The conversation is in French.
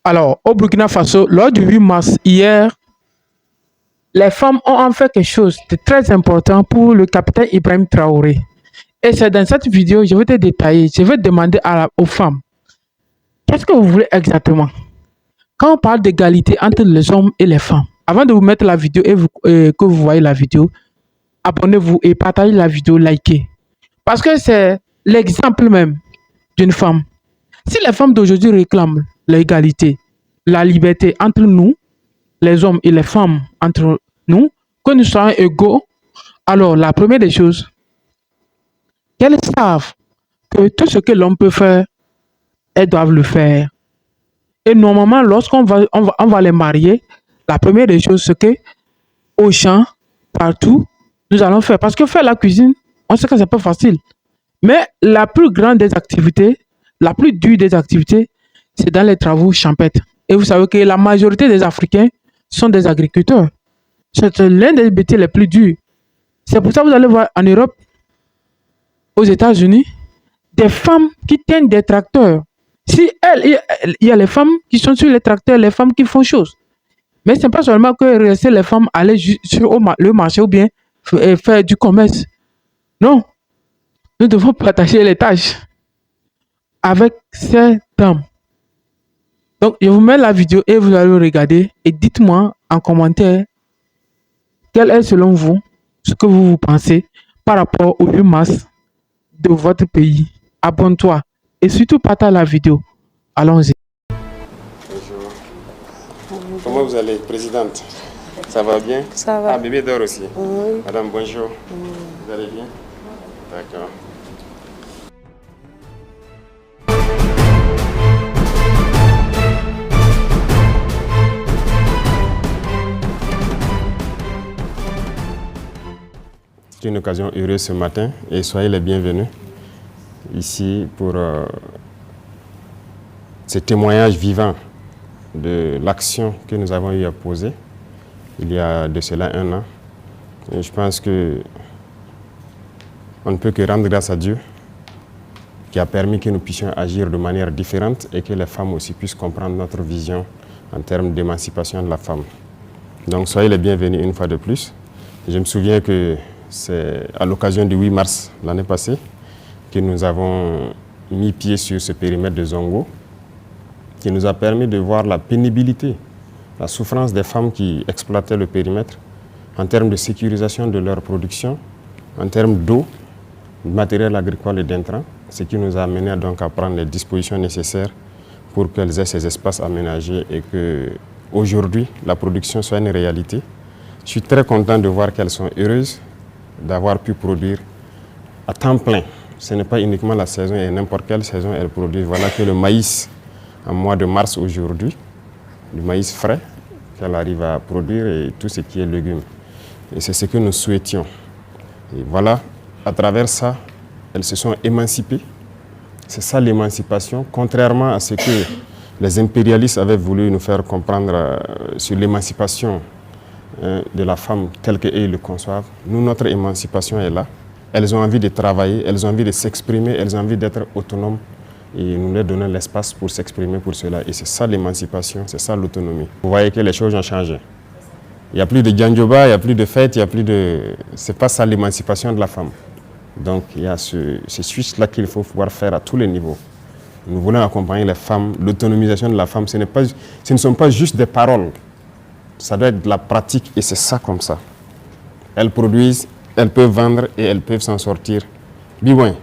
Alors, au Burkina Faso, lors du 8 mars, hier, les femmes ont en fait quelque chose de très important pour le capitaine Ibrahim Traoré. Et c'est dans cette vidéo, je vais te détailler, je vais demander aux femmes, qu'est-ce que vous voulez exactement? Quand on parle d'égalité entre les hommes et les femmes, avant de vous mettre la vidéo et que vous voyez la vidéo, abonnez-vous et partagez la vidéo, likez. Parce que c'est l'exemple même d'une femme. Si les femmes d'aujourd'hui réclament l'égalité, la liberté entre nous, les hommes et les femmes entre nous, que nous soyons égaux, alors la première des choses, qu'elles savent que tout ce que l'homme peut faire, elles doivent le faire. Et normalement, lorsqu'on va les marier, la première des choses, c'est que au champ, partout, nous allons faire. Parce que faire la cuisine, on sait que c'est pas facile. Mais la plus grande des activités, la plus dure des activités, c'est dans les travaux champêtres. Et vous savez que la majorité des Africains sont des agriculteurs. C'est l'un des métiers les plus durs. C'est pour ça que vous allez voir en Europe, aux États-Unis, des femmes qui tiennent des tracteurs. Si il y a les femmes qui sont sur les tracteurs, les femmes qui font chose. Mais ce n'est pas seulement que rester les femmes aller sur le marché ou bien faire du commerce. Non, nous devons partager les tâches avec ces dames. Donc, je vous mets la vidéo et vous allez regarder et dites-moi en commentaire quel est selon vous ce que vous pensez par rapport au 8 mars de votre pays. Abonne-toi et surtout partage la vidéo. Allons-y. Bonjour. Comment vous allez, présidente? Ça va bien? Ça va. Ah, bébé dort aussi. Oui. Madame, bonjour. Vous allez bien? D'accord. C'est une occasion heureuse ce matin et soyez les bienvenus ici pour ce témoignage vivant de l'action que nous avons eu à poser il y a de cela 1 an. Et je pense que on ne peut que rendre grâce à Dieu qui a permis que nous puissions agir de manière différente et que les femmes aussi puissent comprendre notre vision en termes d'émancipation de la femme. Donc soyez les bienvenus une fois de plus. Je me souviens que c'est à l'occasion du 8 mars l'année passée que nous avons mis pied sur ce périmètre de Zongo qui nous a permis de voir la pénibilité, la souffrance des femmes qui exploitaient le périmètre en termes de sécurisation de leur production, en termes d'eau, de matériel agricole et d'intrants, ce qui nous a amené donc à prendre les dispositions nécessaires pour qu'elles aient ces espaces aménagés et qu'aujourd'hui la production soit une réalité. Je suis très content de voir qu'elles sont heureuses d'avoir pu produire à temps plein. Ce n'est pas uniquement la saison, et n'importe quelle saison elles produisent. Voilà que le maïs, en mois de mars aujourd'hui, du maïs frais qu'elle arrive à produire et tout ce qui est légumes. Et c'est ce que nous souhaitions. Et voilà, à travers ça, elles se sont émancipées. C'est ça l'émancipation, contrairement à ce que les impérialistes avaient voulu nous faire comprendre sur l'émancipation de la femme telle qu'eux le conçoivent. Nous, notre émancipation est là. Elles ont envie de travailler, elles ont envie de s'exprimer, elles ont envie d'être autonomes et nous leur donnons l'espace pour s'exprimer pour cela. Et c'est ça l'émancipation, c'est ça l'autonomie. Vous voyez que les choses ont changé. Il n'y a plus de djandjoba, il n'y a plus de fête, il n'y a plus de... C'est pas ça l'émancipation de la femme. Donc il y a ce switch-là qu'il faut pouvoir faire à tous les niveaux. Nous voulons accompagner les femmes, l'autonomisation de la femme, ce ne sont pas juste des paroles. Ça doit être de la pratique et c'est ça comme ça. Elles produisent, elles peuvent vendre et elles peuvent s'en sortir. Biouin.